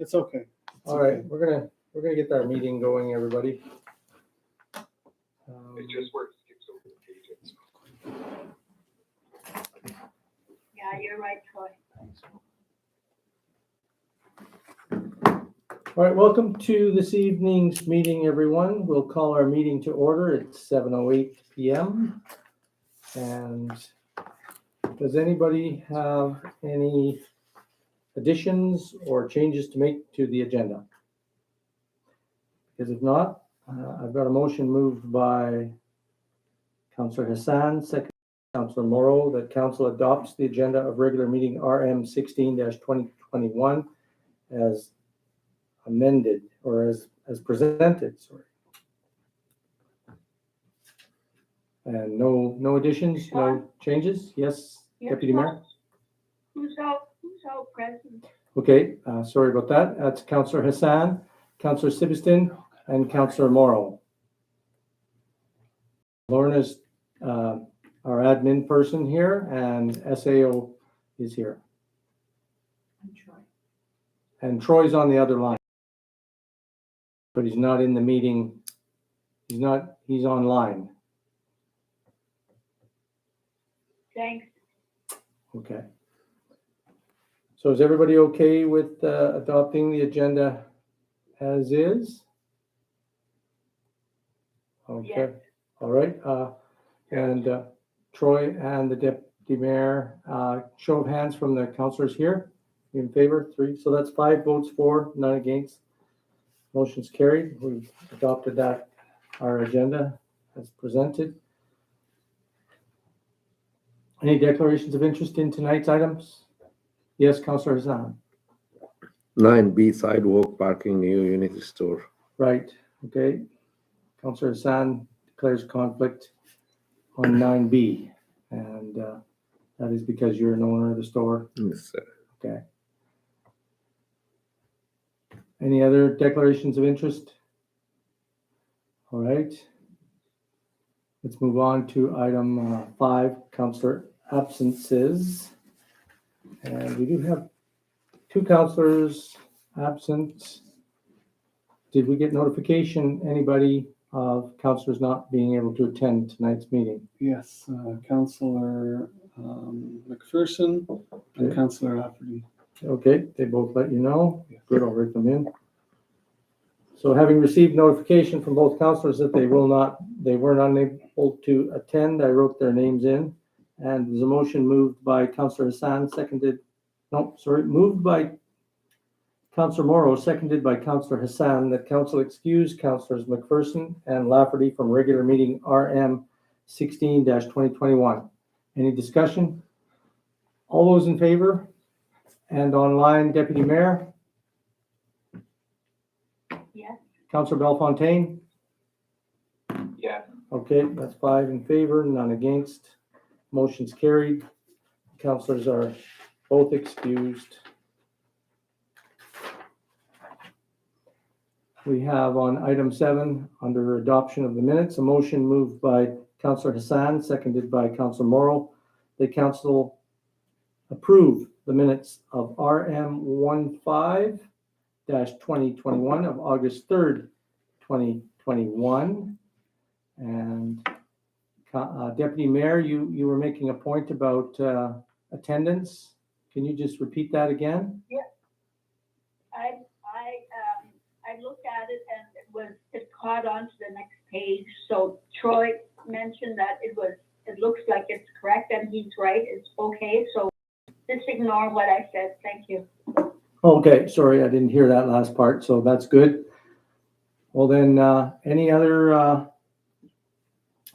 It's okay. All right, we're gonna get our meeting going, everybody. It just works. Skips over the pages. Yeah, you're right, Troy. All right, welcome to this evening's meeting, everyone. We'll call our meeting to order. It's 7:08 p.m. And does anybody have any additions or changes to make to the agenda? Because if not, I've got a motion moved by Councillor Hassan, second by Councillor Morrow, that council adopts the agenda of regular meeting RM16-2021 as amended, or as presented, sorry. And no additions, no changes? Yes, Yes, Deputy Mayor? Who's out present? Okay, sorry about that. That's Councillor Hassan, Councillor Sibiston, and Councillor Morrow. Lorna's our admin person here, and SAO is here. I'm Troy. And Troy's on the other line. But he's not in the meeting. He's online. Thanks. Okay. So is everybody okay with adopting the agenda as is? Okay. Yes. All right. And Troy and the Deputy Mayor, show of hands from the councillors here. In favor, 3. So that's 5 votes for, none against. Motion's carried. We've adopted our agenda as presented. Any declarations of interest in tonight's items? Yes, Councillor Hassan. 9B sidewalk parking new unity store. Right, okay. Councillor Hassan declares conflict on 9B, and that is because you're an owner of the store. Yes, sir. Okay. Any other declarations of interest? All right. Let's move on to item 5, councillor absences. And we do have 2 councillors absent. Did we get notification, anybody, of councillors not being able to attend tonight's meeting? Yes, Councillor McPherson and Okay. Councillor Lafferty. Okay, they both let you know. Yes. Good, I'll write them in. So having received notification from both councillors that they were unable to attend, I wrote their names in. And there's a motion moved by Councillor Hassan, moved by Councillor Morrow, seconded by Councillor Hassan, that council excuse Councillors McPherson and Lafferty from regular meeting RM 16-2021. Any discussion? All those in favor? And online, Deputy Mayor? Yes. Councillor Bellefontaine? Yeah. Okay, that's 5 in favor, none against. Motion's carried. Councillors are both excused. We have on item 7, under adoption of the minutes, a motion moved by Councillor Hassan, seconded by Councillor Morrow. The council approve the minutes of RM 15-2021 of August 3rd, 2021. And Deputy Mayor, you were making a point about attendance. Can you just repeat that again? I looked at it and it caught on to the next page. So Troy mentioned that it looks like it's correct and he's right. It's okay. So just ignore what I said. Thank you. Okay, sorry, I didn't hear that last part, so that's good. Well then, any other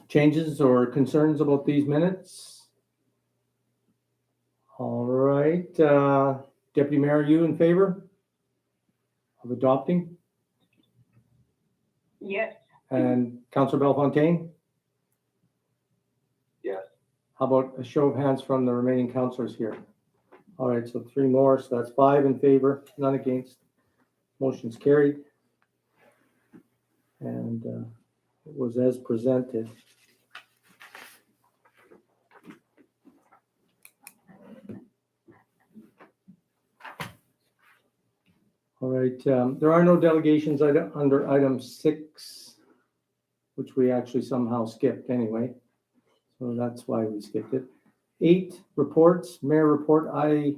changes or concerns about these minutes? All right, Deputy Mayor, are you in favor of adopting? Yes. And Councillor Bellefontaine? Yes. How about a show of hands from the remaining councillors here? All right, so 3 more, so that's 5 in favor, none against. Motion's carried. And it was as presented. All right, there are no delegations under item 6, which we actually somehow skipped anyway. So that's why we skipped it. 8, reports, mayor report. I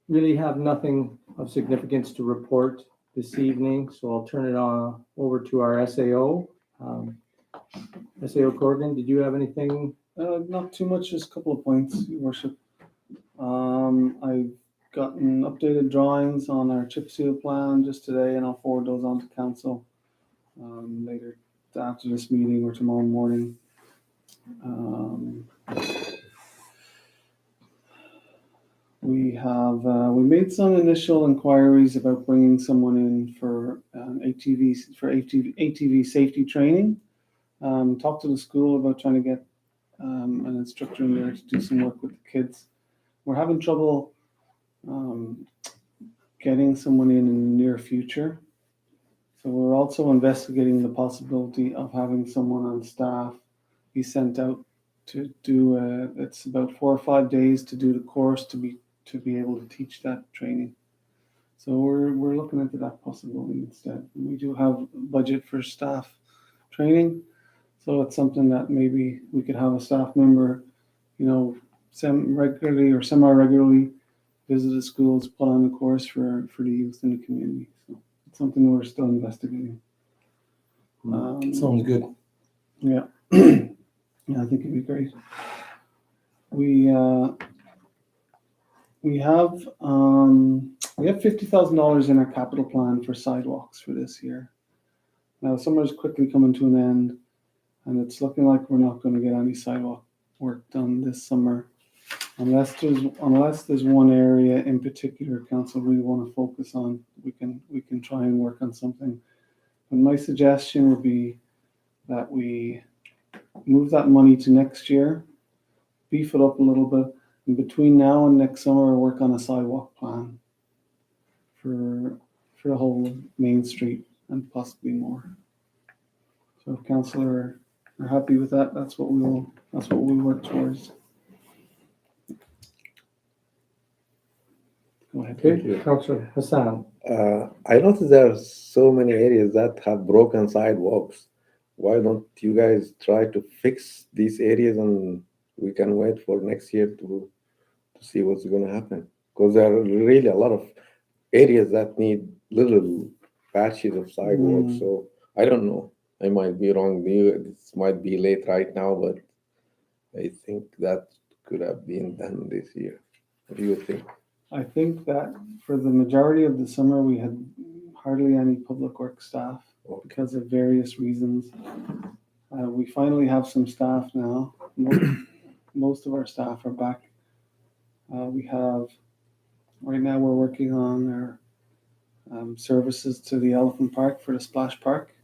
really have nothing of significance to report this evening, so I'll turn it on over to our SAO. SAO Corrigan, did you have anything? Not too much, just a couple of points, Your Worship. I've gotten updated drawings on our chip seal plan just today, and I'll forward those on to council later after this meeting or tomorrow morning. We made some initial inquiries about bringing someone in for ATV safety training. Talked to the school about trying to get an instructor in there to do some work with the kids. We're having trouble getting someone in the near future. So we're also investigating the possibility of having someone on staff be sent out to do it's about 4 or 5 days to do the course to be able to teach that training. So we're looking into that possibility instead. We do have budget for staff training, so it's something that maybe we could have a staff member, regularly or semi-regularly visit the schools, put on a course for the youth in the community. So it's something we're still investigating. Sounds good. Yeah. Yeah, I think it'd be great. We have $50,000 in our capital plan for sidewalks for this year. Now summer's quickly coming to an end, and it's looking like we're not going to get any sidewalk work done this summer, unless there's one area in particular council really want to focus on. We can try and work on something. But my suggestion would be that we move that money to next year, beef it up a little bit, and between now and next summer, work on a sidewalk plan for the whole Main Street and possibly more. So if councillor are happy with that, that's what we work towards. Go ahead. Okay, Councillor Hassan. I noticed there are so many areas that have broken sidewalks. Why don't you guys try to fix these areas and we can wait for next year to see what's going to happen? Because there are really a lot of areas that need little patches of sidewalks. So I don't know. I might be wrong. This might be late right now, but I think that could have been done this year. What do you think? I think that for the majority of the summer, we had hardly any public works staff because of various reasons. We finally have some staff now. Most of our staff are back. Right now we're working on our services to the Elephant Park for the Splash Park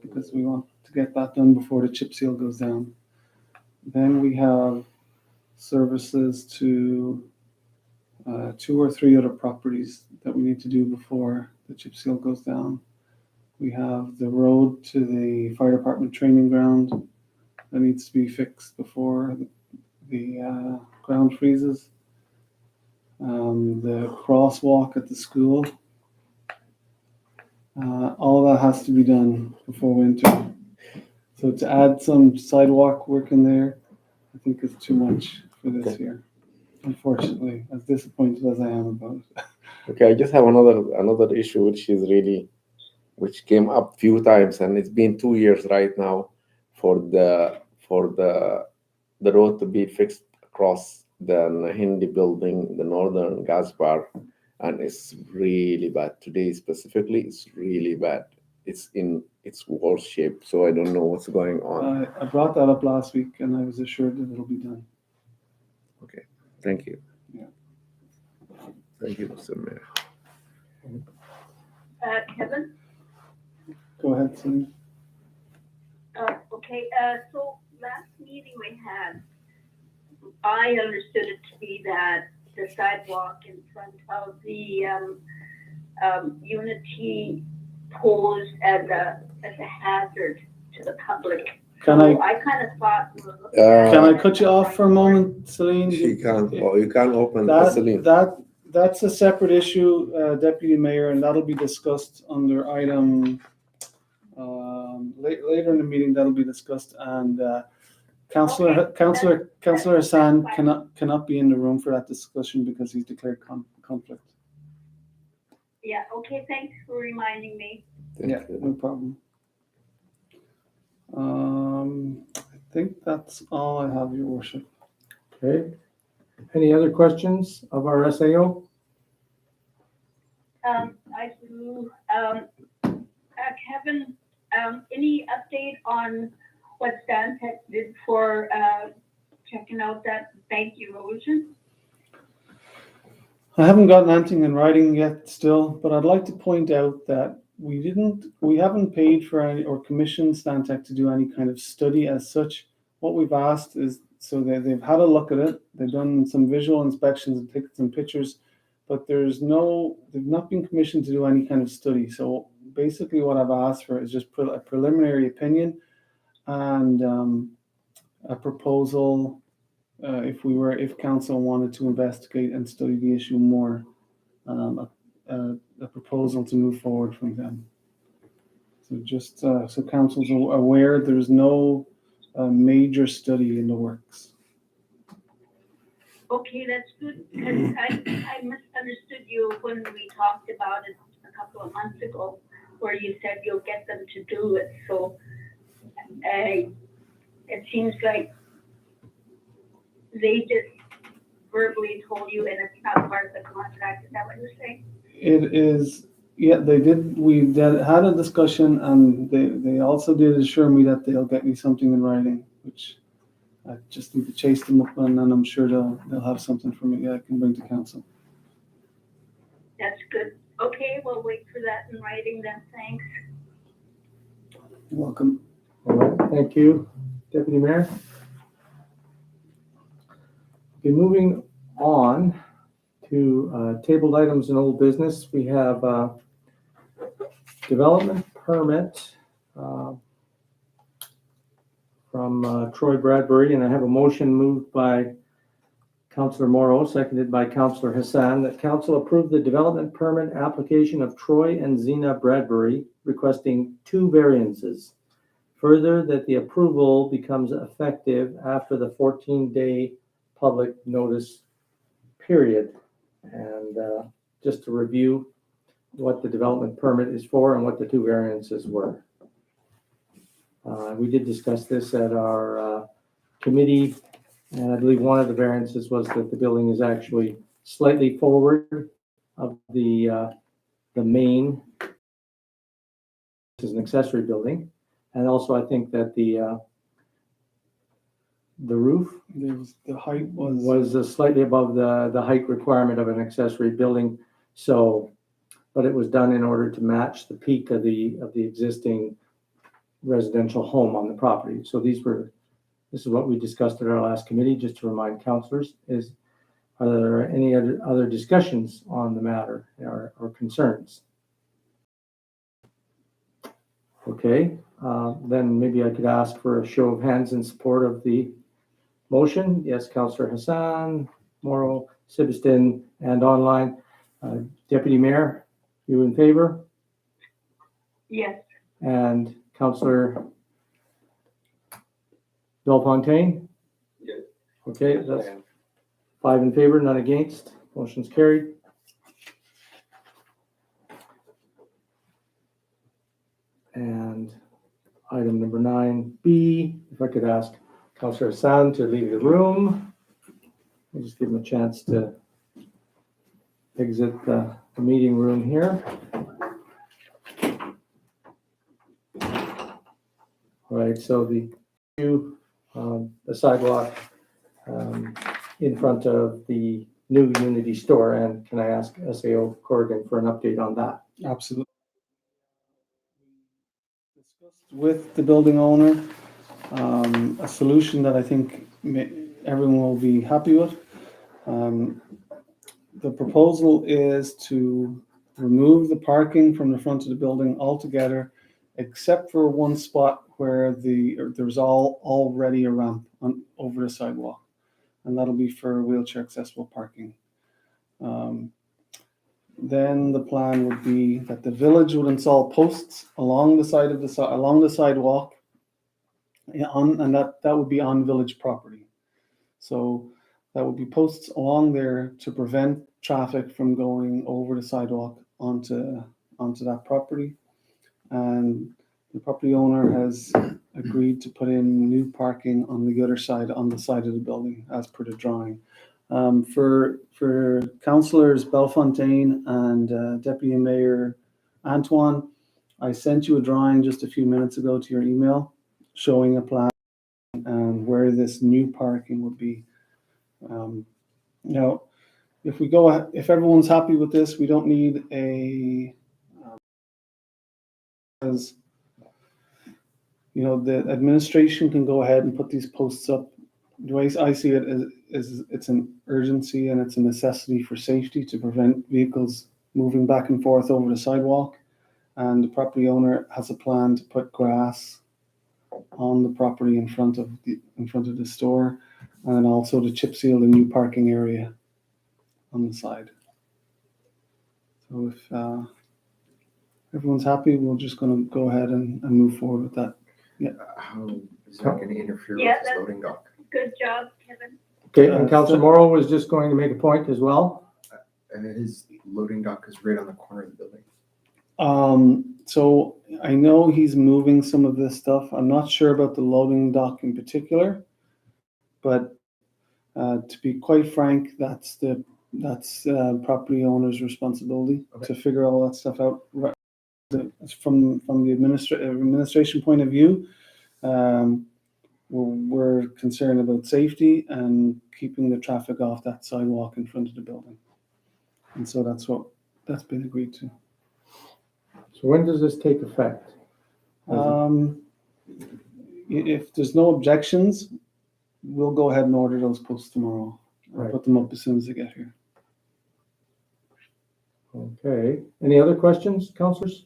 because we want to get that done before the chip seal goes down. Then we have services to 2 or 3 other properties that we need to do before the chip seal goes down. We have the road to the fire department training ground that needs to be fixed before the ground freezes. The crosswalk at the school. All of that has to be done before winter. So to add some sidewalk work in there, I think is too much for this year. Unfortunately, as disappointed as I am about it. Okay, I just have another issue which came up few times, and it's been 2 years right now for the road to be fixed across the Hindi building, the northern gas bar, and it's really bad. Today specifically, it's really bad. It's in its worst shape, so I don't know what's going on. I brought that up last week, and I was assured that it'll be done. Okay, thank you. Yeah. Thank you, Mr. Mayor. Kevin? Go ahead, Celine. Okay, so last meeting we had, I understood it to be that the sidewalk in front of the Unity posed as a hazard to the public. Can So I I kind of thought we were looking at can I cut you off for a moment, Celine? She can't. Oh, you can't open That Celine. that's a separate issue, Deputy Mayor, and that'll be discussed under item, later in the meeting, that'll be discussed, and, Councillor Hassan cannot be in the room for that discussion because he's declared conflict. Yeah, okay, thanks for reminding me. Yeah, no problem. I think that's all I have, Your Worship. Okay. Any other questions of our SAO? I do, Kevin, any update on what Stantec did for, checking out that bank erosion? I haven't gotten anything in writing yet still, but I'd like to point out that we haven't paid for any or commissioned Stantec to do any kind of study as such. What we've asked is, so they've had a look at it, they've done some visual inspections and taken some pictures, but they've not been commissioned to do any kind of study. So basically what I've asked for is just a preliminary opinion and a proposal if council wanted to investigate and study the issue more, a proposal to move forward from them. So just so council's aware, there's no major study in the works. Okay, that's good, because I misunderstood you when we talked about it a couple of months ago, where you said you'll get them to do it, so it seems like they just verbally told you and it's not part of the contract, is that what you're saying? It is, yeah, they did, had a discussion and they also did assure me that they'll get me something in writing, which I just need to chase them up and then I'm sure they'll have something for me that I can bring to council. That's good. Okay, we'll wait for that in writing then, thanks. You're welcome. All right, thank you, Deputy Mayor. Okay, moving on to tabled items and old business. We have development permit from Troy Bradbury, and I have a motion moved by Councillor Morrow, seconded by Councillor Hassan, that council approve the development permit application of Troy and Zena Bradbury requesting 2 variances. Further, that the approval becomes effective after the 14-day public notice period. And just to review what the development permit is for and what the 2 variances were. We did discuss this at our committee, and I believe one of the variances was that the building is actually slightly forward of the main. This is an accessory building, and also I think that the roof The height was slightly above the height requirement of an accessory building. So, but it was done in order to match the peak of the existing residential home on the property. So this is what we discussed at our last committee, just to remind councillors, are there any other discussions on the matter or concerns? Okay, then maybe I could ask for a show of hands in support of the motion. Yes, Councillor Hassan, Morrow, Sibiston, and online. Deputy Mayor, you in favor? Yes. And Councillor Bellefontaine? Yes. Okay, that's 5 in favor, none against. Motion's carried. And item number 9B, if I could ask Councillor Hassan to leave the room. I'll just give him a chance to exit the meeting room here. All right, so the sidewalk in front of the new Unity store, and can I ask SAO Corrigan for an update on that? absolutely. Discussed with the building owner a solution that I think everyone will be happy with. The proposal is to remove the parking from the front of the building altogether, except for one spot where there's already a ramp over the sidewalk, and that'll be for wheelchair accessible parking. then the plan would be that the village would install posts along the side of along the sidewalk, and that would be on village property. So that would be posts along there to prevent traffic from going over the sidewalk onto that property. And the property owner has agreed to put in new parking on the other side, on the side of the building, as per the drawing. For councillors Bellefontaine and Deputy Mayor Antoine, I sent you a drawing just a few minutes ago to your email showing a plan and where this new parking would be. Now, if everyone's happy with this, we don't need as the administration can go ahead and put these posts up. The way I see it is it's an urgency and it's a necessity for safety to prevent vehicles moving back and forth over the sidewalk. And the property owner has a plan to put grass on the property in front of the store, and also to chip seal the new parking area on the side. So if everyone's happy, we're just going to go ahead and move forward with that. How is that going to interfere Yeah, with this loading dock? Good job, Kevin. Okay, and Councillor Morrow was just going to make a point as well. His loading dock is right on the corner of the building. So I know he's moving some of this stuff. I'm not sure about the loading dock in particular, but to be quite frank, that's property owner's responsibility to figure all that stuff out. From the administration point of view, we're concerned about safety and keeping the traffic off that sidewalk in front of the building, and so that's been agreed to. So when does this take effect? If there's no objections, we'll go ahead and order those posts tomorrow. I'll Right. put them up as soon as they get here. Okay, any other questions, councillors?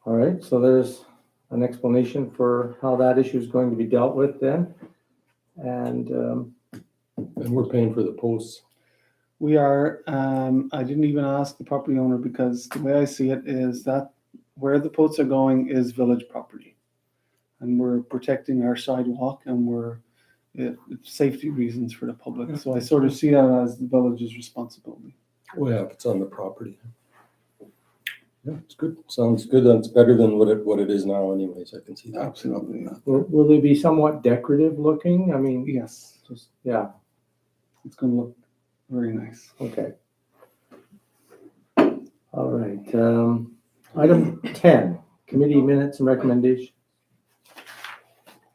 All right, so there's an explanation for how that issue is going to be dealt with then. And And we're paying for the posts. We are, I didn't even ask the property owner because the way I see it is that where the posts are going is village property. And we're protecting our sidewalk and it's safety reasons for the public. So I sort of see that as the village's responsibility. Oh yeah, if it's on the property. Yeah, it's good. Sounds good. That's better than what it is now anyways. I can see that. Absolutely. Yeah. will they be somewhat decorative looking? I mean, Yes, just, yeah, it's going to look very nice. okay. All right, item 10, committee minutes and recommendation.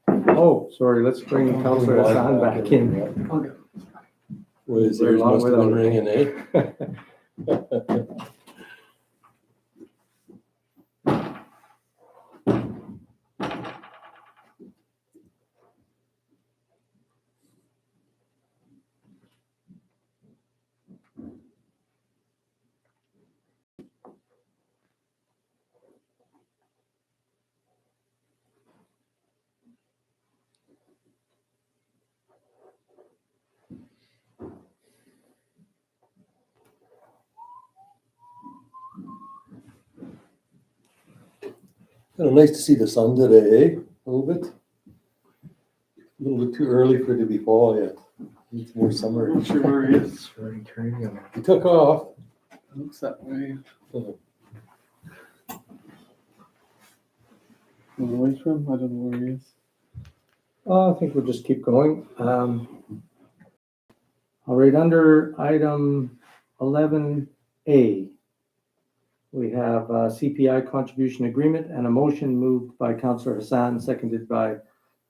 Oh, sorry, let's bring Councillor Hassan back in. Well, his ears must have been ringing, eh? Kind of nice to see the sun today, eh? A little bit. A little bit too early for it to be fall yet. It's more summer. I'm not sure where he is. It's already turning yellow. He took off. It looks that way. Want to wait for him? I don't know where he is. I think we'll just keep going. All right, under item 11A, we have a CPI contribution agreement and a motion moved by Councillor Hassan, seconded by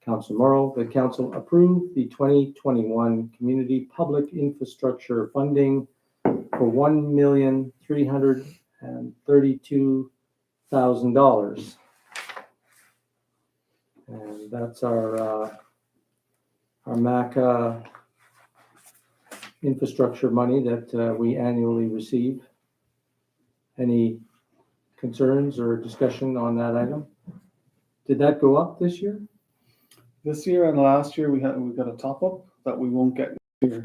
Councillor Morrow. The council approved the 2021 community public infrastructure funding for $1,332,000. And that's our MACA infrastructure money that we annually receive. Any concerns or discussion on that item? Did that go up this year? This year and last year we got a top up that we won't get next year.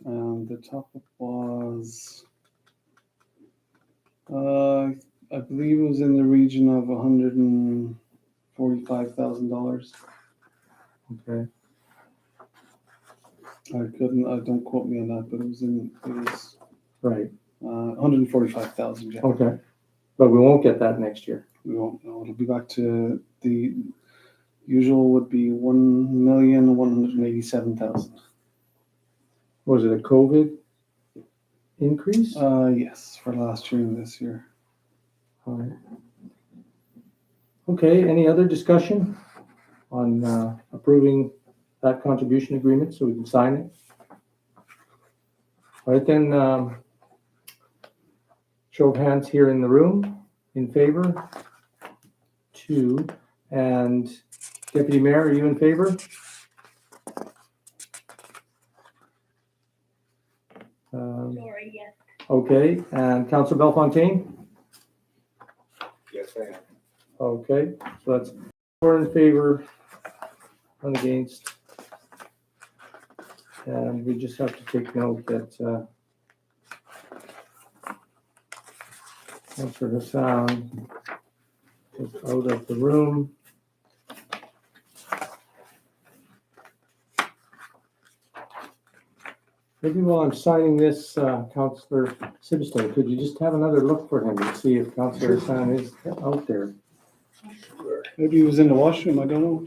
The top up was, I believe it was in the region of $145,000. Okay, Don't quote me on that, but it was right, 145,000, yeah. okay. But we won't get that next year. We won't know. It'll be back to the usual would be 1,187,000. Was it a COVID increase? Yes, for last year and this year. All right. Okay, any other discussion on approving that contribution agreement so we can sign it? All right, then, show of hands here in the room in favor. 2. And Deputy Mayor, are you in favor? Sorry, yes. Okay, and Councillor Bellefontaine? Yes, I am. Okay, so that's 4 in favor, 1 against. And we just have to take note that Councillor Hassan is out of the room. Maybe while I'm signing this, Councillor Sibstone, could you just have another look for him and see if Councillor Hassan is out there? Maybe he was in the washroom. I don't know.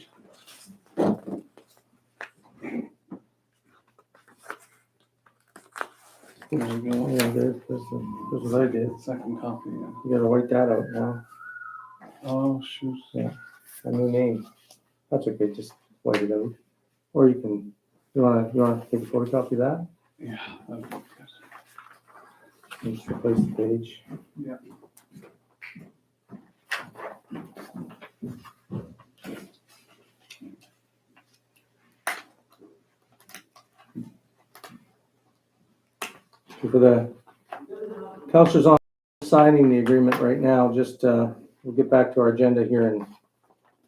There we go. Yeah, there's what I did. Second copy. Yeah. You gotta wipe that out now. Oh shoot. A new name. That's okay, just wipe it out. Or you can, you wanna take a photocopy of that? Yeah. That'd be good. And just replace the page. Yeah. For the councillors on signing the agreement right now, just, we'll get back to our agenda here in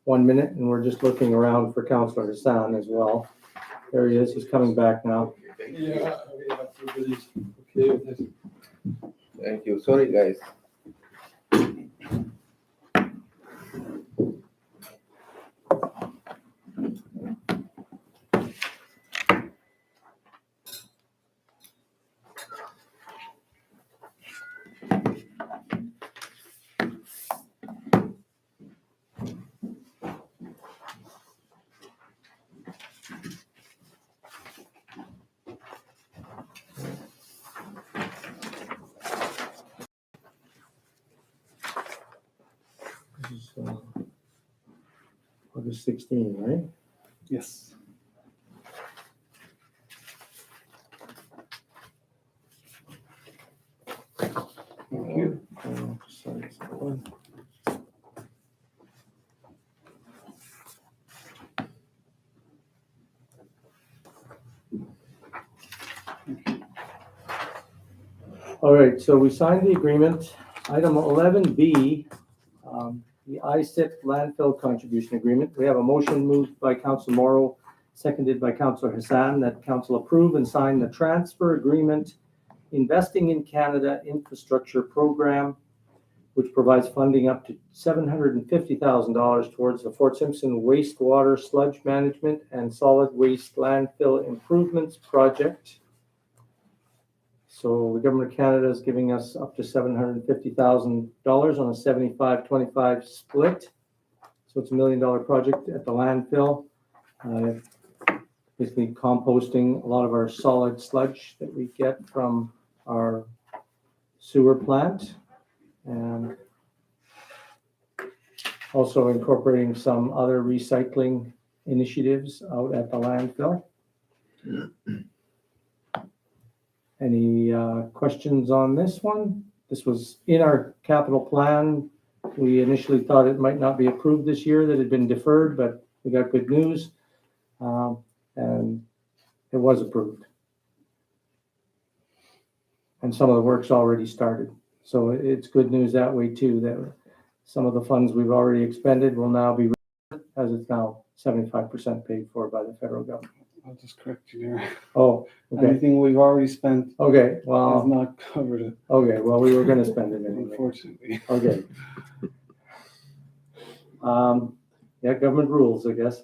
1 minute, and we're just looking around for Councillor Hassan as well. There he is, he's coming back now. Yeah, everybody's okay with this. Thank you. Sorry, guys. This is August 16, right? Yes. Thank you. Sorry, sorry. All right, so we signed the agreement. Item 11B, the ISIP landfill contribution agreement. We have a motion moved by Council Morrow, seconded by Councillor Hassan, that Council approve and sign the transfer agreement Investing in Canada Infrastructure Program, which provides funding up to $750,000 towards the Fort Simpson wastewater sludge management and solid waste landfill improvements project. So the Government of Canada is giving us up to $750,000 on a 75-25 split. So it's $1 million project at the landfill. Basically composting a lot of our solid sludge that we get from our sewer plant, and also incorporating some other recycling initiatives out at the landfill. Any questions on this one? This was in our capital plan. We initially thought it might not be approved this year, that it had been deferred, but we got good news. And it was approved. And some of the work's already started. So it's good news that way too, that some of the funds we've already expended will now be, as it's now 75% paid for by the federal government. I'll just correct you there. Oh, okay, Anything we've already spent okay, has well, not covered it, okay, well, we were gonna spend it anyway. unfortunately. Okay. Yeah, government rules, I guess.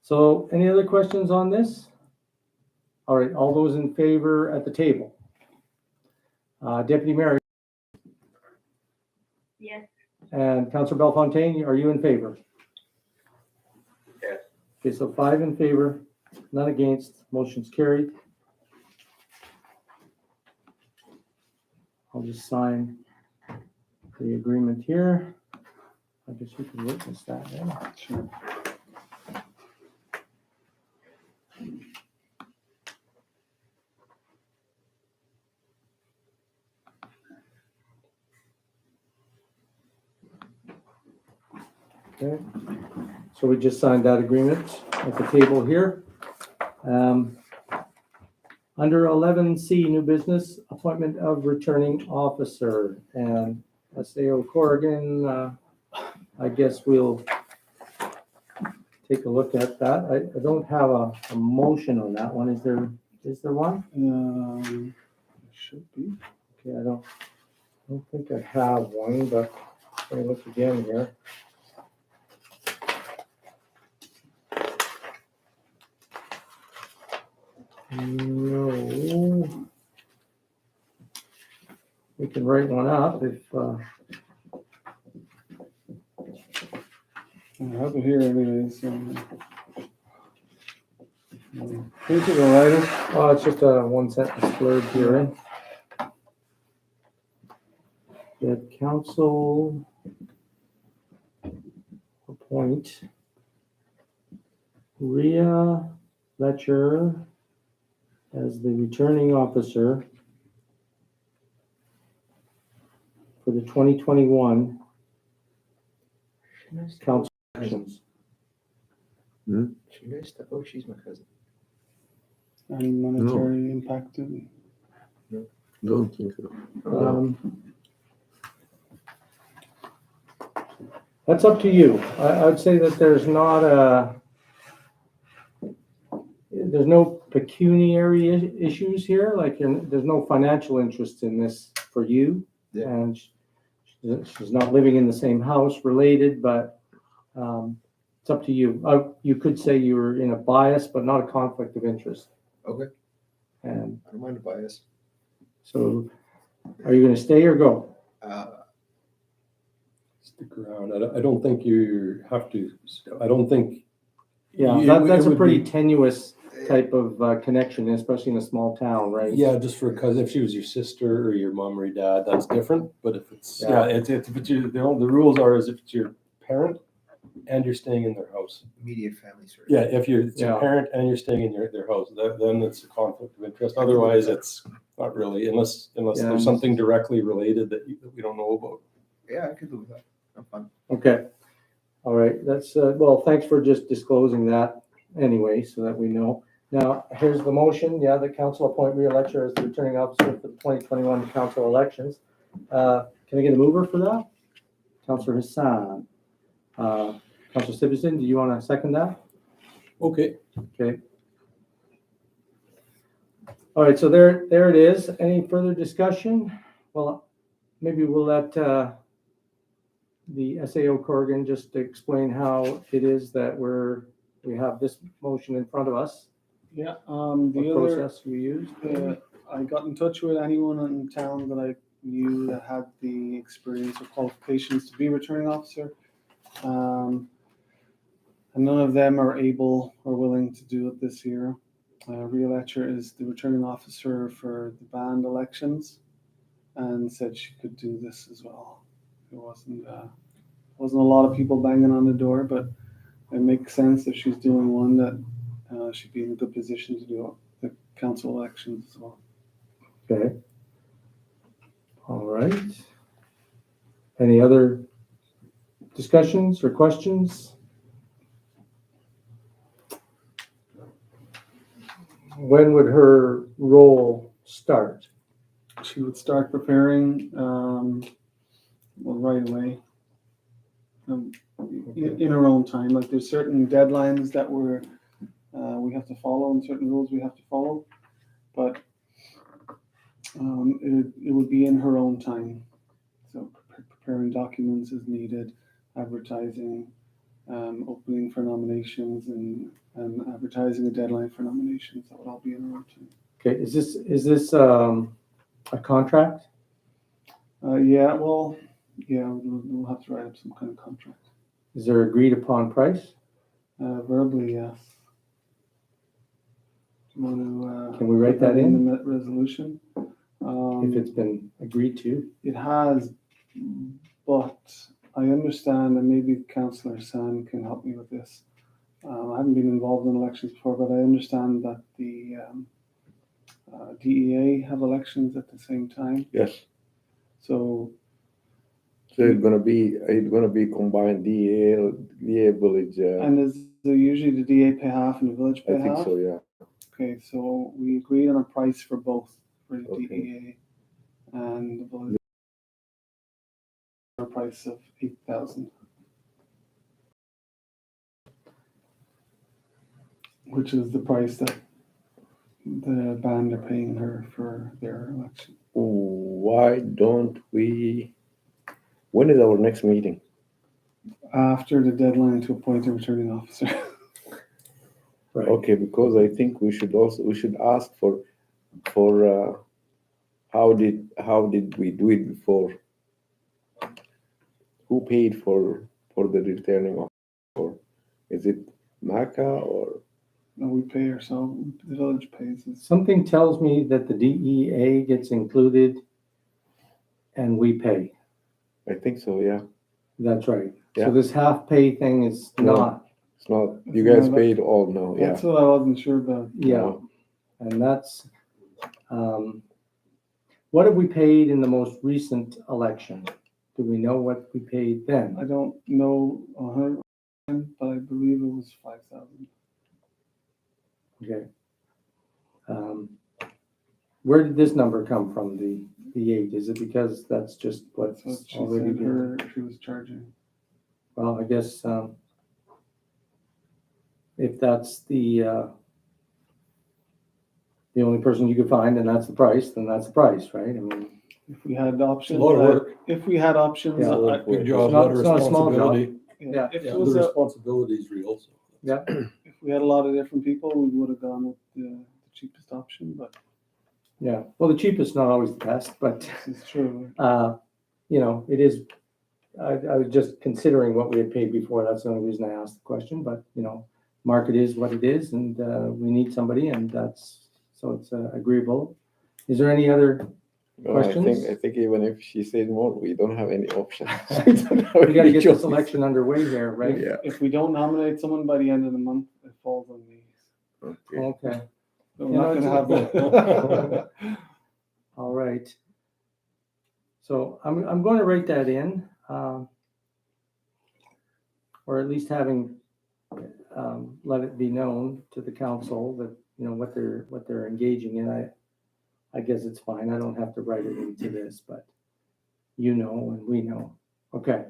So any other questions on this? All right, all those in favor at the table? Deputy Mayor Yes, and Councillor Bellefontaine, are you in favor? Yes. Okay, so 5 in favor, none against, motion's carried. I'll just sign the agreement here. I guess you can witness that, yeah. Sure. Okay, so we just signed that agreement at the table here. Under 11C, new business, appointment of returning officer, and SAO Corrigan, I guess we'll take a look at that. I don't have a motion on that one. Is there one? Should be. Okay, I don't think I have one, but let me look again here. No. We can write one up if, I have it here anyways. Here's the writer. oh, it's just a one sentence blurb here. That council appoint Rhea Letcher as the returning officer for the 2021 council elections. Hmm? Should I step out? She's my cousin. And monetary impacted. Don't think so. That's up to you. I would say that there's no pecuniary issues here, like there's no financial interest in this for you. Yeah. And she's not living in the same house related, but it's up to you. You could say you're in a bias, but not a conflict of interest. Okay. And I don't mind the bias. so are you going to stay or go? Stick around. I don't think you have to, I don't think. Yeah, it that's a would pretty be- tenuous type of connection, especially in a small town, right? Yeah, just for, because if she was your sister or your mom or your dad, that's different. But if it's, Yeah. it's if it's your, the rules are is if it's your parent and you're staying in their house. Immediate family sort of. Yeah, if it's Yeah. your parent and you're staying in their house, then it's a conflict of interest. Otherwise, it's not really, unless Yeah, there's something directly related that we don't know about. Yeah, I could live with that. I'm fine. Okay. All right. That's, well, thanks for just disclosing that anyway, so that we know. Now, here's the motion. Yeah, the council appoint Rhea Letcher as the returning officer for the 2021 council elections. Can I get a mover for that? Councillor Hassan. Councillor Stevenson, do you want to second that? Okay. Okay. All right, so there it is. Any further discussion? Well, maybe we'll let the SAO Corrigan just explain how it is that we have this motion in front of us. Yeah, What the other, process we used. I got in touch with anyone in town that I knew that had the experience or qualifications to be returning officer. And none of them are able or willing to do it this year. Rhea Letcher is the returning officer for the band elections and said she could do this as well. There wasn't a lot of people banging on the door, but it makes sense if she's doing one that she'd be in a good position to do the council elections as well. Okay. All right. Any other discussions or questions? When would her role start? She would start preparing right away. In her own time. Like there's certain deadlines that were we have to follow and certain rules we have to follow. But it would be in her own time. So preparing documents as needed, advertising, opening for nominations and advertising a deadline for nominations. That would all be in her own time. Okay, is this a contract? Yeah, we'll have to write up some kind of contract. Is there agreed upon price? Verbally, yes. Do you want to? Can we write that in? The resolution? If it's been agreed to? It has, but I understand, and maybe Councillor San can help me with this. I haven't been involved in elections before, but I understand that the DEA have elections at the same time. Yes. So It's gonna be combined DA village. and is usually the DA pay half and the village pay I think half? so. Yeah. Okay, so we agreed on a price for both, for the Okay. DEA and the village. A price of 8,000. Which is the price that the band are paying her for their election. Why don't we? When is our next meeting? After the deadline to appoint a returning officer. Right. Okay, because I think we should ask for how did we do it before? Who paid for the returning officer? Is it MACA or? No, we pay ourselves, the village pays us. Something tells me that the DEA gets included and we pay. I think so. Yeah. That's right. Yeah. So this half pay thing is No. not, It's not. You No, guys that- paid all now. Yeah. That's what I wasn't sure about. yeah. And that's, what have we paid in the most recent election? Do we know what we paid then? I don't know 100%, but I believe it was 5,000. Okay. Where did this number come from, the 8? Is it because that's just what's That's what she already said been? she was charging. Well, I guess, if that's the only person you could find and that's the price, then that's the price, right? I mean, If we had options. A lot of work. If we had options. Yeah. I- Good job, It's not- lot of it's not a small job. responsibility. Yeah. If Yeah, it was the a, responsibility is real. So. yeah, if we had a lot of different people, we would have gone with the cheapest option, but yeah. Well, the cheapest not always the best, but, this is true. you know, it is, I was just considering what we had paid before. That's the only reason I asked the question, but, you know, market is what it is and, we need somebody and so it's agreeable. Is there any other, No, Questions? I think even if she said more, we don't have any options. we gotta get this election underway here, right? Yeah. If we don't nominate someone by the end of the month, it falls on me. Okay. Okay, So You we're not know, gonna have that. all right. So I'm going to write that in, or at least having, let it be known to the council that, you know, what they're engaging in. I guess it's fine. I don't have to write it into this, but you know, and we know. Okay.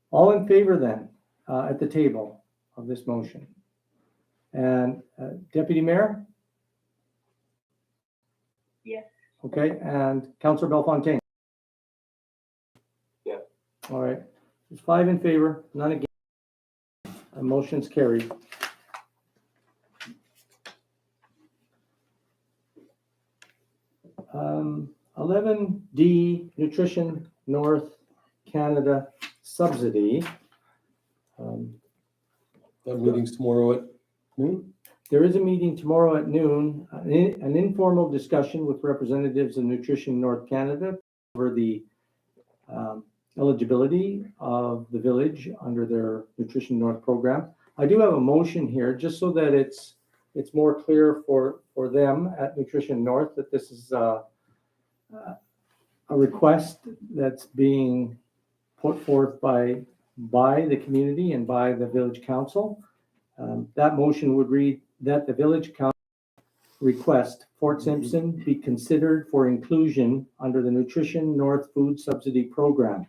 All in favor then, at the table of this motion? And Deputy Mayor? Yes. Okay, and Councillor Bellefontaine? Yeah. All right, there's 5 in favor, none against. Motion's carried. Um, 11D, Nutrition North Canada Subsidy. That meeting's tomorrow at noon. There is a meeting tomorrow at noon, an informal discussion with representatives of Nutrition North Canada over the eligibility of the village under their Nutrition North program. I do have a motion here, just so that it's more clear for them at Nutrition North that this is a request that's being put forth by the community and by the village council. That motion would read that the village council request Fort Simpson be considered for inclusion under the Nutrition North Food Subsidy Program.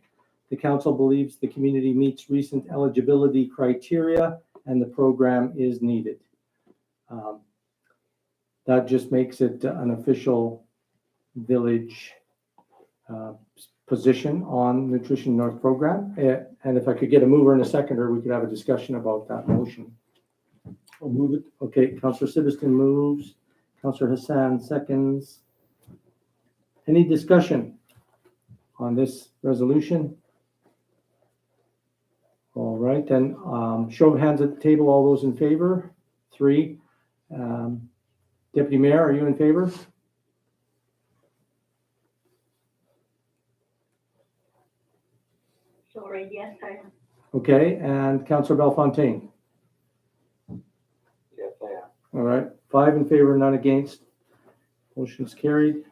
The council believes the community meets recent eligibility criteria and the program is needed. That just makes it an official village position on Nutrition North program. And if I could get a mover and a seconder, we could have a discussion about that motion. I'll move it. Okay, Councillor Sibiston moves, Councillor Hassan seconds. Any discussion on this resolution? All right, then, show of hands at the table, all those in favor? 3. Deputy Mayor, are you in favor? Sorry, yes, I am. Okay, and Councillor Bellefontaine? Yes, I am. All right, 5 in favor, none against. Motion's carried.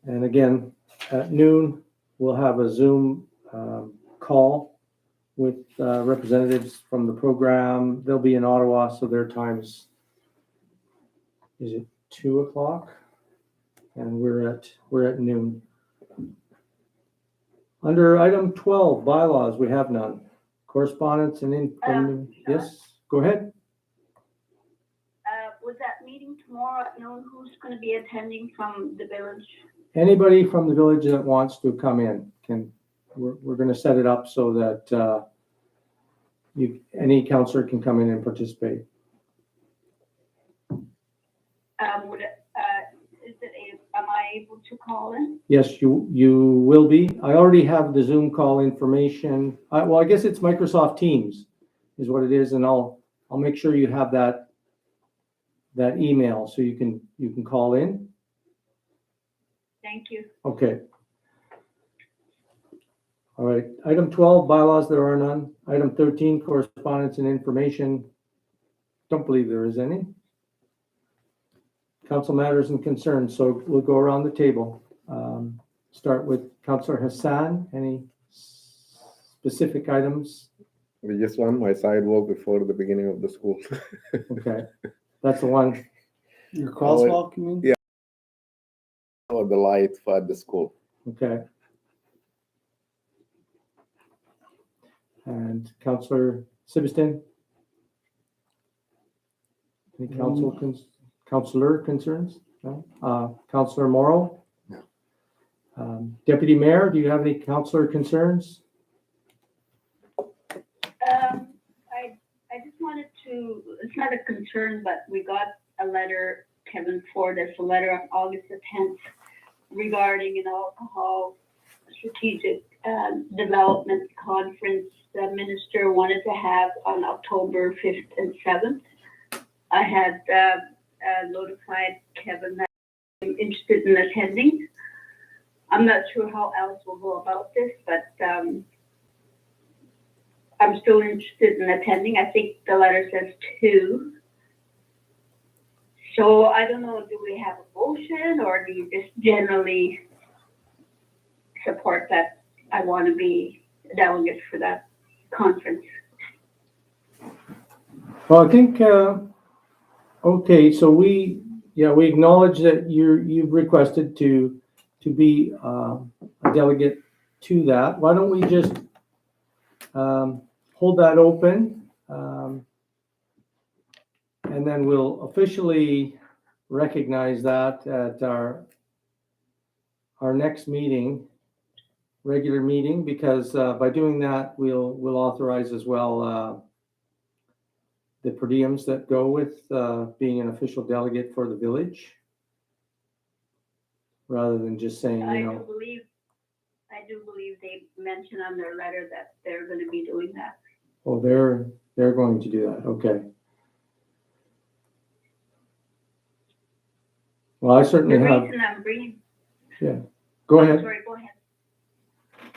And again, at noon, we'll have a Zoom call with representatives from the program. They'll be in Ottawa, so their time's, is it 2 o'clock? And we're at noon. Under item 12, bylaws, we have none. Correspondence and yes, go ahead. With that meeting tomorrow at noon, who's going to be attending from the village? Anybody from the village that wants to come in can, we're going to set it up so that any councillor can come in and participate. Am I able to call in? Yes, you will be. I already have the Zoom call information. Well, I guess it's Microsoft Teams is what it is, and I'll make sure you have that email so you can call in. Thank you. Okay. All right. Item 12, bylaws, there are none. Item 13, correspondence and information. Don't believe there is any. Council matters and concerns. So we'll go around the table. Start with Councillor Hassan. Any specific items? We just want my sidewalk before the beginning of the school. Okay. That's the one. Your crosswalk, you mean? Yeah. Or the light for the school. Okay. And Councillor Sibiston? Any councillor concerns? No? Councillor Morrow? No. Deputy Mayor, do you have any councillor concerns? I just wanted to, it's not a concern, but we got a letter, Kevin Ford, there's a letter on August the 10th regarding an alcohol strategic development conference the minister wanted to have on October 5th and 7th. I had notified Kevin that I'm interested in attending. I'm not sure how else we'll go about this, but I'm still interested in attending. I think the letter says 2. So I don't know, do we have a motion or do you just generally support that I want to be a delegate for that conference? Well, I think, okay, so we acknowledge that you've requested to be a delegate to that. Why don't we just hold that open, and then we'll officially recognize that at our next meeting, regular meeting, because by doing that, we'll authorize as well the per diems that go with being an official delegate for the village, rather than just saying, I do believe they mentioned on their letter that they're going to be doing that. oh, they're going to do that. Okay. Well, I certainly The have. reason I'm bringing. Go ahead. Sorry, go ahead.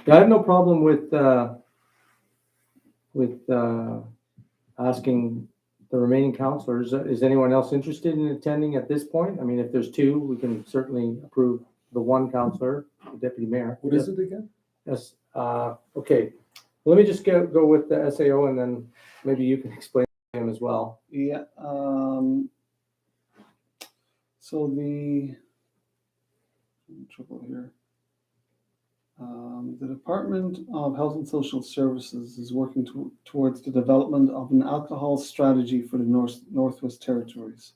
Yeah, I have no problem with asking the remaining councillors. Is anyone else interested in attending at this point? I mean, if there's 2, we can certainly approve the 1 councillor, the deputy mayor. What is it again? Yes. Okay. Let me just go with the SAO, and then maybe you can explain to him as well. Yeah. So the trouble here. The Department of Health and Social Services is working towards the development of an alcohol strategy for the Northwest Territories.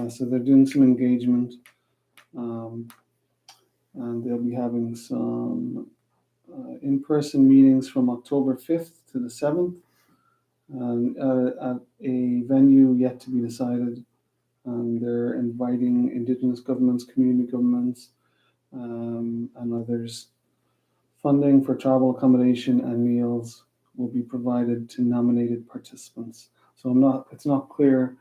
So they're doing some engagement, and they'll be having some in-person meetings from October 5th to the 7th, at a venue yet to be decided. And they're inviting Indigenous governments, community governments, and others. Funding for travel, accommodation, and meals will be provided to nominated participants. So it's not clear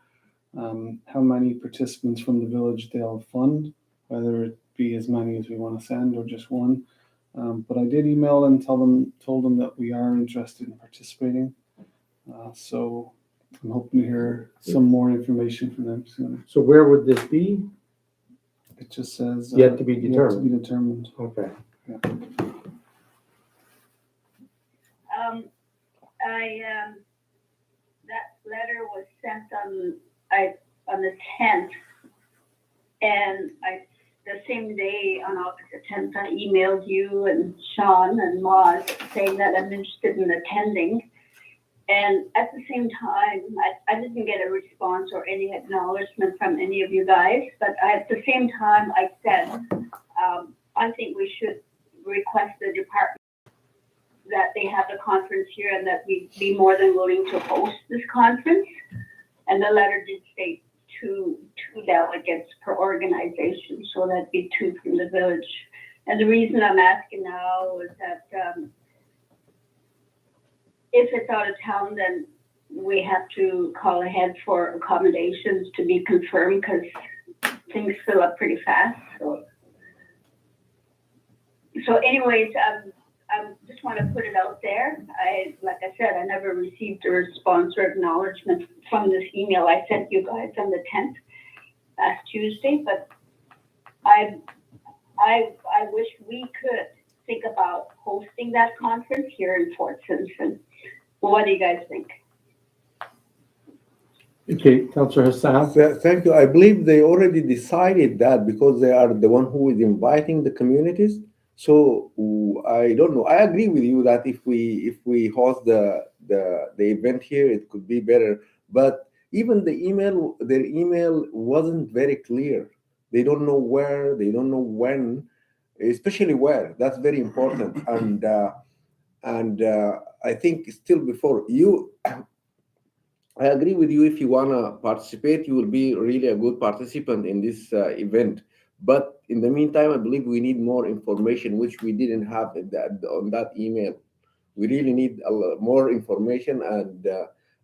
how many participants from the village they'll fund, whether it be as many as we want to send or just one. But I did email and told them that we are interested in participating. So I'm hoping to hear some more information from them soon. So where would this be? It just says Yet to be determined. Yet to be determined. Okay. That letter was sent on the 10th, and the same day on August the 10th, I emailed you and Sean and Maz saying that I'm interested in attending. And at the same time, I didn't get a response or any acknowledgement from any of you guys, but at the same time, I said, I think we should request the department that they have the conference here and that we'd be more than willing to host this conference. And the letter did state two delegates per organization, so that'd be 2 from the village. And the reason I'm asking now is that if it's out of town, then we have to call ahead for accommodations to be confirmed because things fill up pretty fast. So anyways, I just want to put it out there. Like I said, I never received a response or acknowledgement from this email I sent you guys on the 10th last Tuesday, but I wish we could think about hosting that conference here in Fort Simpson. What do you guys think? Okay, Councillor Hassan. Thank you. I believe they already decided that because they are the one who is inviting the communities. So I don't know. I agree with you that if we host the event here, it could be better. But even their email wasn't very clear. They don't know where, they don't know when, especially where. That's very important. And I think still before you, I agree with you. If you want to participate, you will be really a good participant in this event. But in the meantime, I believe we need more information, which we didn't have on that email. We really need more information. And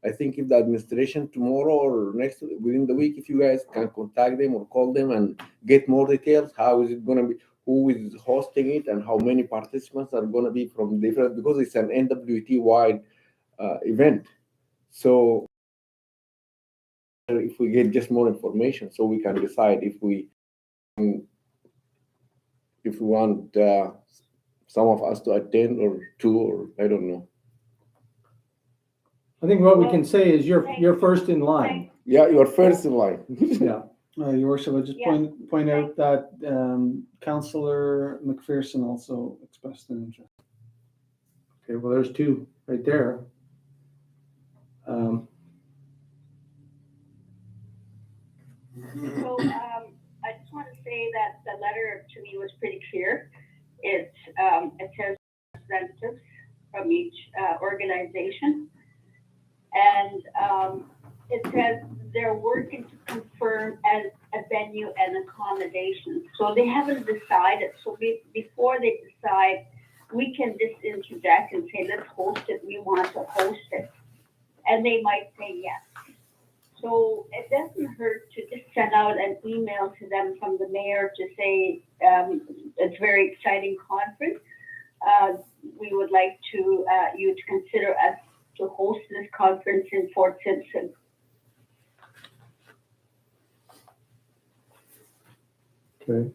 I think if the administration tomorrow or within the week, if you guys can contact them or call them and get more details, how is it going to be, who is hosting it, and how many participants are going to be from different, because it's an NWT-wide event. So if we get just more information, so we can decide if we want some of us to attend or 2, or I don't know. I think what we can say is you're first in line. Yeah, you're first in line. Yeah. Your worship, I just point out that Councillor McPherson also expressed an interest. Okay, well, there's 2 right there. So I just want to say that the letter to me was pretty clear. It says representatives from each organization, and it says they're working to confirm as a venue and accommodation. So they haven't decided. So before they decide, we can just interject and say, let's host it. We want to host it, and they might say yes. So it doesn't hurt to just send out an email to them from the mayor to say, it's a very exciting conference. We would like to you to consider us to host this conference in Fort Simpson. Okay.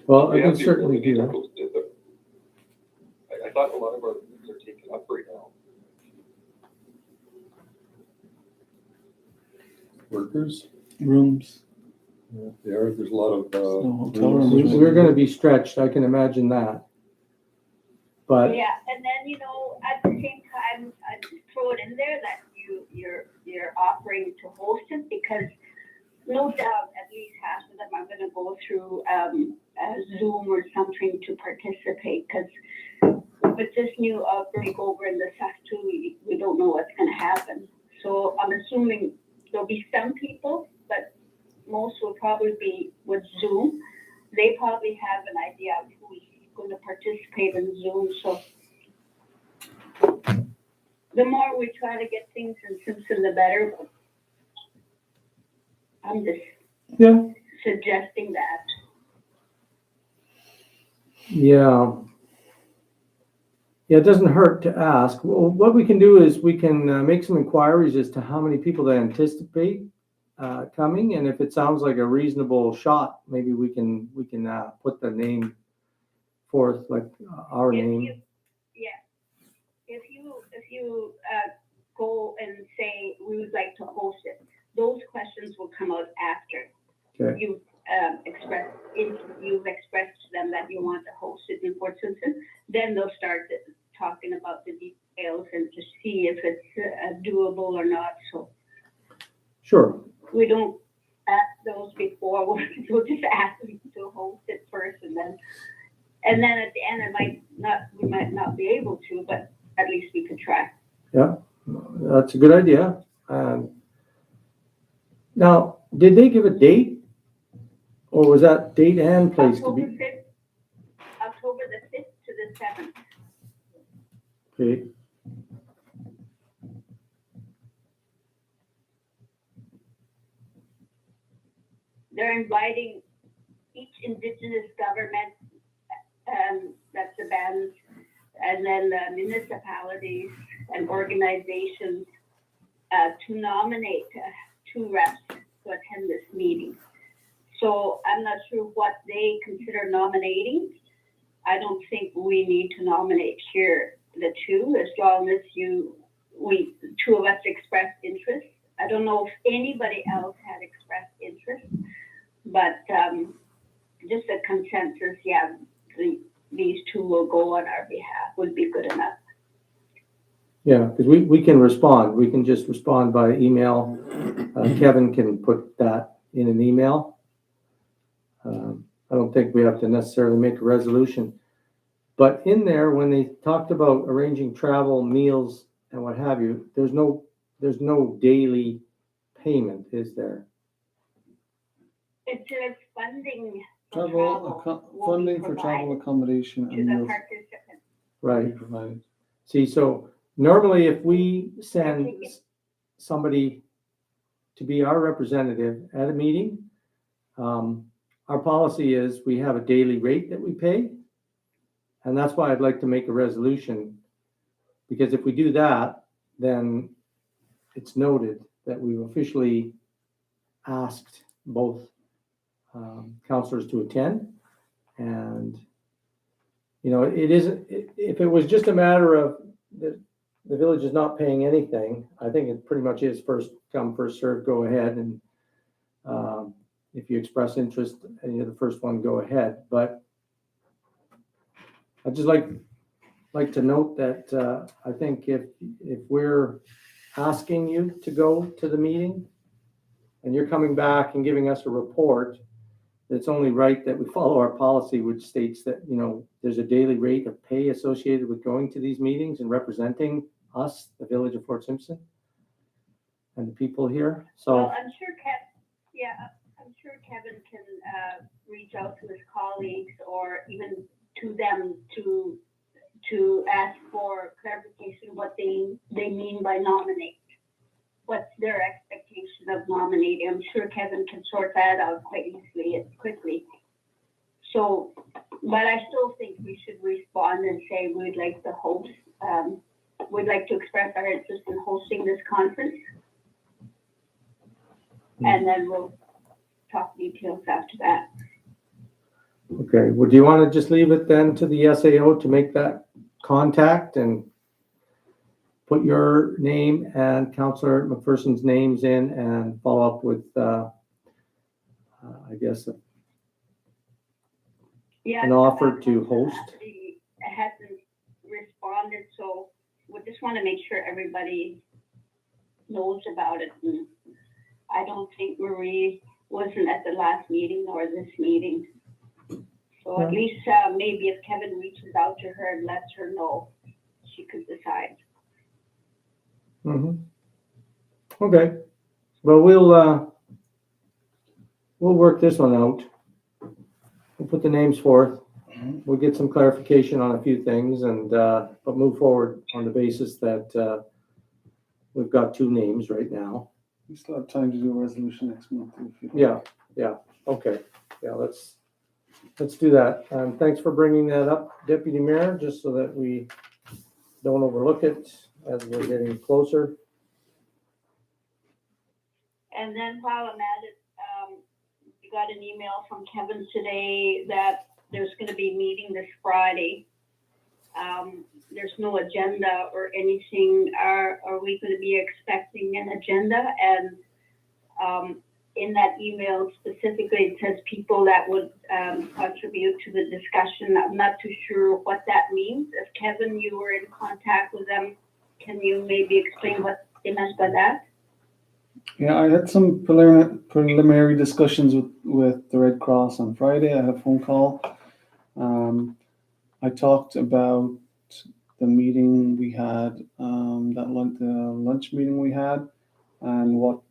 Well, I We have can the certainly ability do to that. host it, but I thought a lot of our rooms are taken up right now. Workers. Rooms. There's a lot of, No hotel rooms. rooms. We're gonna be stretched, I can imagine that. But, Yeah, and then, at the same time, I just throw it in there that you're offering to host it, because no doubt at least half of them are gonna go through, Zoom or something to participate, because with this new outbreak over in the south too, we don't know what's gonna happen. So I'm assuming there'll be some people, but most will probably be with Zoom. They probably have an idea of who's going to participate in Zoom. So the more we try to get things in Simpson, the better. I'm just yeah, suggesting that. yeah. Yeah, it doesn't hurt to ask. Well, what we can do is we can make some inquiries as to how many people they anticipate coming, and if it sounds like a reasonable shot, maybe we can put the name forth, like our name. If you go and say we would like to host it, those questions will come out after. Okay. You've expressed to them that you want to host it in Fort Simpson. Then they'll start talking about the details and to see if it's doable or not. So Sure. we don't ask those before. We'll just ask them to host it first, and then at the end we might not be able to, but at least we could try. Yeah, that's a good idea. Now, did they give a date, or was that date and place to be? October the 5th to the 7th. Okay. They're inviting each Indigenous government, that's the bands, and then the municipalities and organizations to nominate 2 reps to attend this meeting. So I'm not sure what they consider nominating. I don't think we need to nominate here the 2, as long as 2 of us expressed interest. I don't know if anybody else had expressed interest, but just a consensus, yeah, these 2 will go on our behalf would be good enough. Yeah, because we can respond. We can just respond by email. Kevin can put that in an email. I don't think we have to necessarily make a resolution. But in there, when they talked about arranging travel, meals, and what have you, there's no daily payment, is there? It says funding for Funding for travel accommodation to and the meals participants. will be Right. provided. See, so normally if we send somebody to be our representative at a meeting, our policy is we have a daily rate that we pay. And that's why I'd like to make a resolution, because if we do that, then it's noted that we've officially asked both counselors to attend. And, it isn't, if it was just a matter of the village is not paying anything, I think it pretty much is first come, first served, go ahead. And if you express interest and you're the first one, go ahead. But I'd just like to note that I think if we're asking you to go to the meeting and you're coming back and giving us a report, it's only right that we follow our policy, which states that, there's a daily rate of pay associated with going to these meetings and representing us, the village of Fort Simpson, and the people here. So Well, I'm sure Kevin can reach out to his colleagues or even to them to ask for clarification what they mean by nominate. What's their expectation of nominating? I'm sure Kevin can sort that out quite easily and quickly. So, but I still think we should respond and say we'd like to host, we'd like to express our interest in hosting this conference. And then we'll talk details after that. okay, well, do you want to just leave it then to the SAO to make that contact and put your name and Councillor McPherson's names in and follow up with I guess, Yeah, an the offer last to one host. actually hasn't responded, so we just want to make sure everybody knows about it. And I don't think Marie wasn't at the last meeting or this meeting. So at Yeah. least maybe if Kevin reaches out to her and lets her know, she could decide. Mhm. Okay, well, we'll work this one out. We'll put the names forth. We'll get some clarification on a few things and, but move forward on the basis that, we've got two names right now. We still have time to do a resolution next month. If you Yeah, okay, yeah, let's do that. Thanks for bringing that up, Deputy Mayor, just so that we don't overlook it as we're getting closer. And then while I'm at it, we got an email from Kevin today that there's going to be a meeting this Friday. There's no agenda or anything. Are we going to be expecting an agenda? And in that email specifically, it says people that would contribute to the discussion. I'm not too sure what that means. If Kevin, you were in contact with them, can you maybe explain what they meant by that? Yeah, I had some preliminary discussions with the Red Cross on Friday. I had a phone call. I talked about the meeting we had, the lunch meeting we had, and what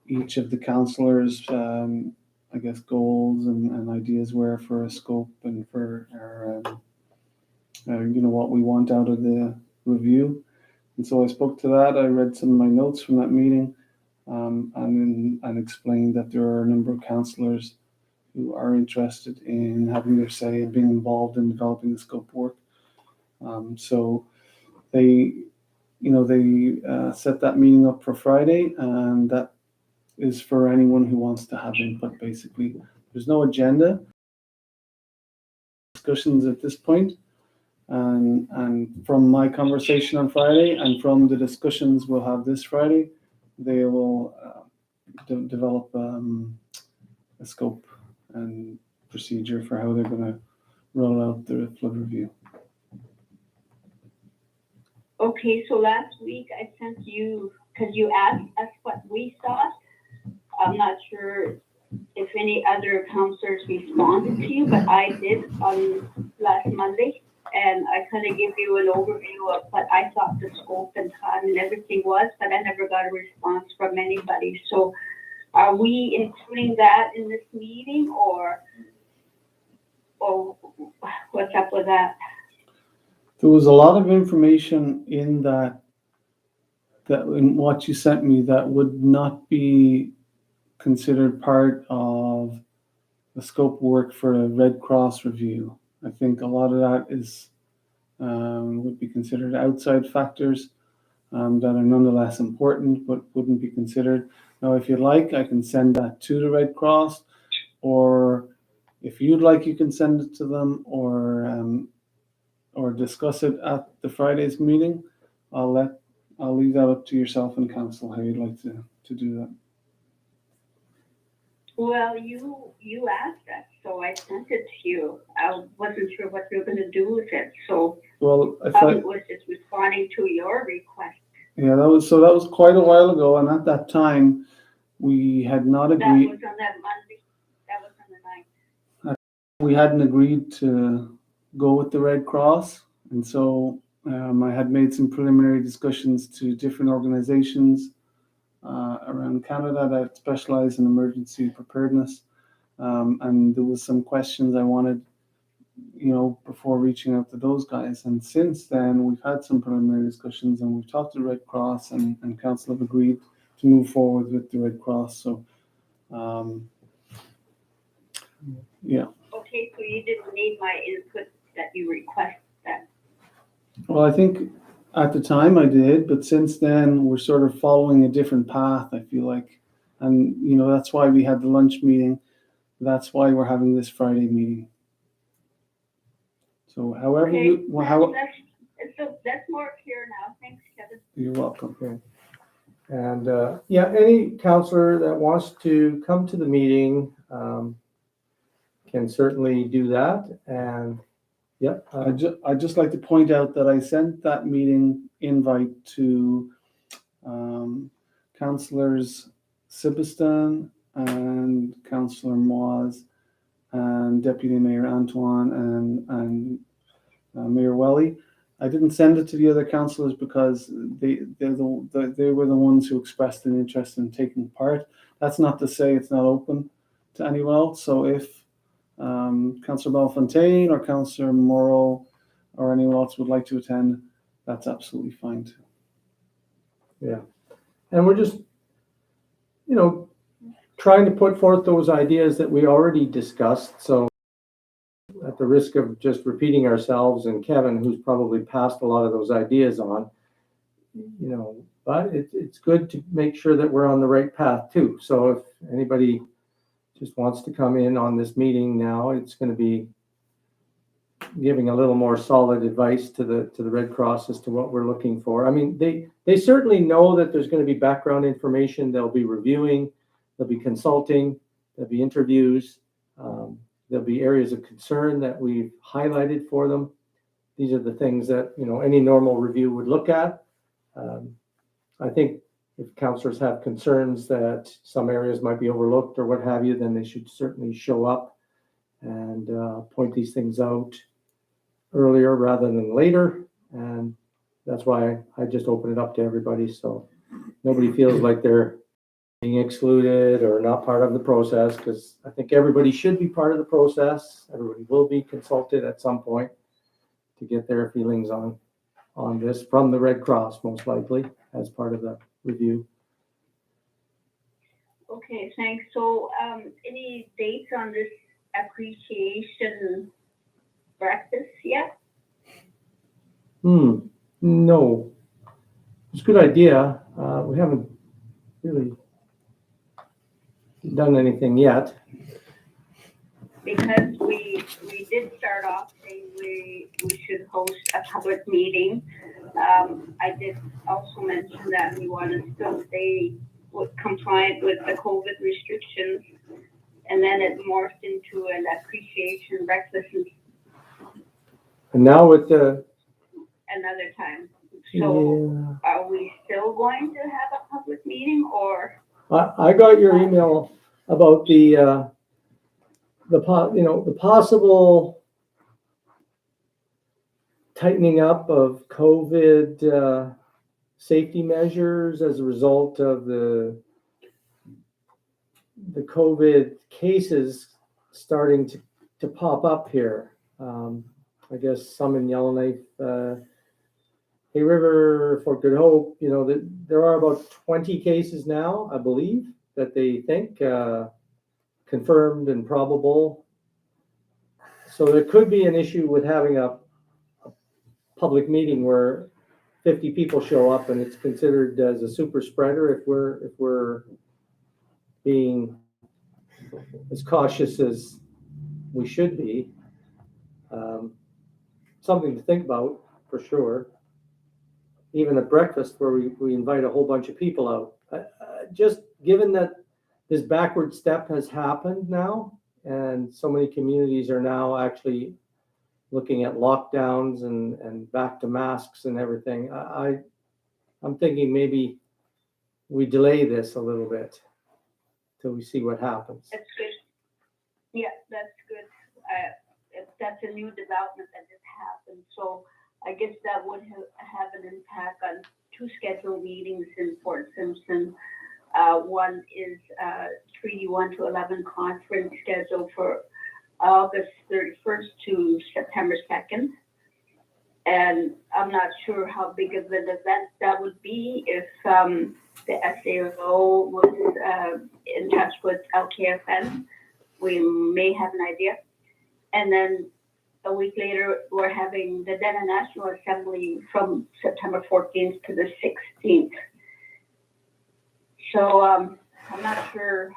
each of the councillors, I guess, goals and ideas were for a scope and for our, what we want out of the review. And so I spoke to that. I read some of my notes from that meeting. And explained that there are a number of councillors who are interested in having their say and being involved in developing the scope of work. So they set that meeting up for Friday, and that is for anyone who wants to have input. Basically, there's no agenda discussions at this point. And from my conversation on Friday and from the discussions we'll have this Friday, they will develop a scope and procedure for how they're going to roll out the flood review. Okay, so last week I sent you, because you asked us what we thought. I'm not sure if any other councillors responded to you, but I did on last Monday. And I kind of give you an overview of what I thought the scope and time and everything was, but I never got a response from anybody. So are we including that in this meeting or what's up with that? There was a lot of information in that in what you sent me that would not be considered part of the scope of work for a Red Cross review. I think a lot of that is would be considered outside factors that are nonetheless important, but wouldn't be considered. Now, if you'd like, I can send that to the Red Cross, or if you'd like, you can send it to them, or discuss it at the Friday's meeting. I'll leave that up to yourself and council how you'd like to do that. Well, you asked us, so I sent it to you. I wasn't sure what we were going to do with it, so Well, I I was just responding to your request. yeah, that was quite a while ago, and at that time, we had not That agreed. was on that Monday. That was on the 9th. We hadn't agreed to go with the Red Cross, and so I had made some preliminary discussions to different organizations around Canada that specialize in emergency preparedness, and there was some questions I wanted, before reaching out to those guys. And since then, we've had some preliminary discussions, and we've talked to Red Cross, and council have agreed to move forward with the Red Cross. So, yeah. Okay, so you didn't need my input that you requested that. Well, I think at the time I did, but since then we're sort of following a different path, I feel like. And, that's why we had the lunch meeting. That's why we're having this Friday meeting. So however Okay, that's more clear now. Thanks, Kevin. You're welcome. And any counselor that wants to come to the meeting, can certainly do that. And yep. I'd just like to point out that I sent that meeting invite to Councillors Sibiston and Councillor Moise and Deputy Mayor Antoine and Mayor Welly. I didn't send it to the other councillors because they were the ones who expressed an interest in taking part. That's not to say it's not open to anyone else. So if Councillor Bellefontaine or Councillor Morrow or anyone else would like to attend, that's absolutely fine too. Yeah. And we're just, trying to put forth those ideas that we already discussed. So at the risk of just repeating ourselves and Kevin, who's probably passed a lot of those ideas on, but it's good to make sure that we're on the right path too. So if anybody just wants to come in on this meeting now, it's going to be giving a little more solid advice to the Red Cross as to what we're looking for. I mean, they certainly know that there's going to be background information. They'll be reviewing, they'll be consulting, there'll be interviews, there'll be areas of concern that we've highlighted for them. These are the things that any normal review would look at. I think if councillors have concerns that some areas might be overlooked or what have you, then they should certainly show up and point these things out earlier rather than later. And that's why I just open it up to everybody, so nobody feels like they're being excluded or not part of the process, because I think everybody should be part of the process. Everybody will be consulted at some point to get their feelings on this from the Red Cross, most likely, as part of the review. Okay, thanks. So any dates on this appreciation breakfast yet? No. It's a good idea. We haven't really done anything yet. Because we did start off saying we should host a public meeting. I did also mention that we want to still stay compliant with the COVID restrictions, and then it morphed into an appreciation breakfast And now with the another time. So Are we still going to have a public meeting, or? I got your email about the possible tightening up of COVID safety measures as a result of the COVID cases starting to pop up here. I guess some in Yellowknife, Hay River, Fort Good Hope, there are about 20 cases now, I believe, that they think confirmed and probable. So there could be an issue with having a public meeting where 50 people show up and it's considered as a super spreader if we're being as cautious as we should be. Something to think about for sure. Even at breakfast where we invite a whole bunch of people out. Just given that this backward step has happened now, and so many communities are now actually looking at lockdowns and back to masks and everything, I'm thinking maybe we delay this a little bit till we see what happens. That's good. Yeah, that's good. That's a new development that just happened. So I guess that would have an impact on two scheduled meetings in Fort Simpson. One is Treaty 1 to 11 conference scheduled for August 31st to September 2nd. And I'm not sure how big of an event that would be if the SAO was in touch with LKFN. We may have an idea. And then a week later, we're having the Denver National Assembly from September 14th to the 16th. So I'm not sure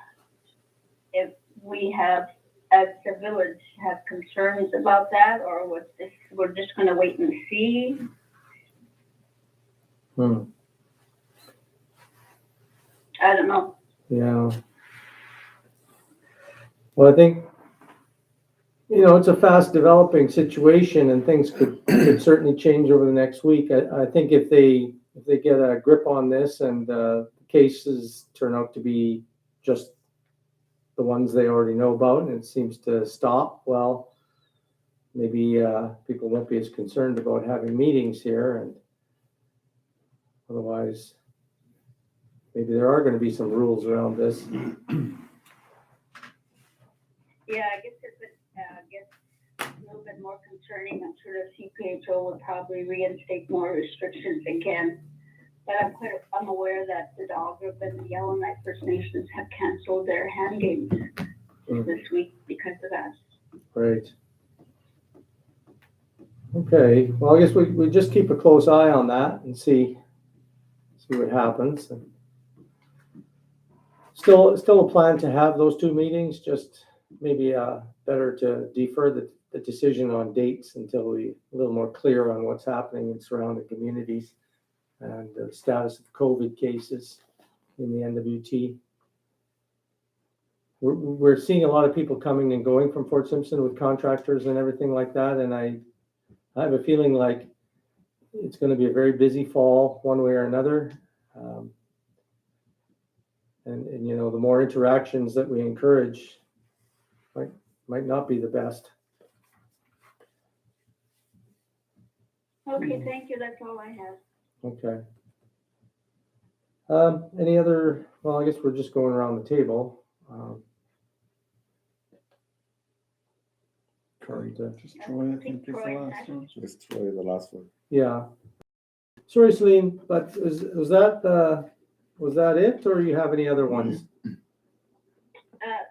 if we have, as the village, have concerns about that, or was this, we're just going to wait and see. I don't know. Yeah. Well, I think, it's a fast developing situation and things could certainly change over the next week. I think if they get a grip on this and cases turn out to be just the ones they already know about and it seems to stop, well, maybe people won't be as concerned about having meetings here, and otherwise maybe there are going to be some rules around this. Yeah, I guess if it gets a little bit more concerning, I'm sure the CPHO would probably reinstate more restrictions again. But I'm aware that the Dog Group and the Yellowknife First Nations have canceled their hand games this week because of that. Right. Okay, well, I guess we just keep a close eye on that and see what happens. And still a plan to have those two meetings, just maybe better to defer the decision on dates until we're a little more clear on what's happening in surrounding communities and the status of COVID cases in the NWT. We're seeing a lot of people coming and going from Fort Simpson with contractors and everything like that, and I have a feeling like it's going to be a very busy fall one way or another. And the more interactions that we encourage might not be the best. Okay, thank you. That's all I have. Okay. Any other, well, I guess we're just going around the table. Just Troy, I think is the last one. Just Troy, the last one. Yeah. Sorry, Celine, but was that it, or you have any other ones?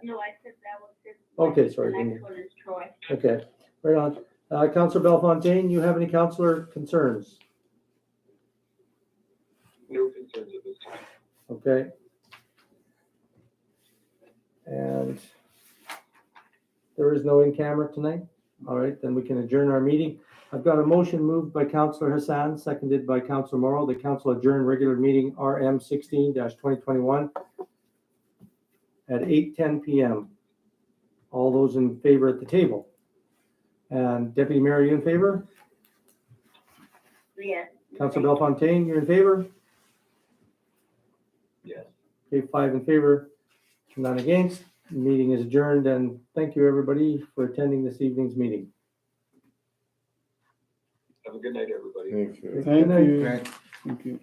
No, I said that was it. Okay, sorry. The next one is Troy. Okay, right on. Councillor Bellefontaine, you have any councillor concerns? No concerns at this time. Okay. And there is no in-camera tonight? All right, then we can adjourn our meeting. I've got a motion moved by Councillor Hassan, seconded by Councillor Morrow. The council adjourn regular meeting RM16-2021 at 8:10 p.m. All those in favor at the table? And Deputy Mayor, are you in favor? Yes. Councillor Bellefontaine, you're in favor? Yes. Okay, 5 in favor, none against. The meeting is adjourned, and thank you, everybody, for attending this evening's meeting. Have a good night, everybody. Thank you. Thank night. you. Thank you.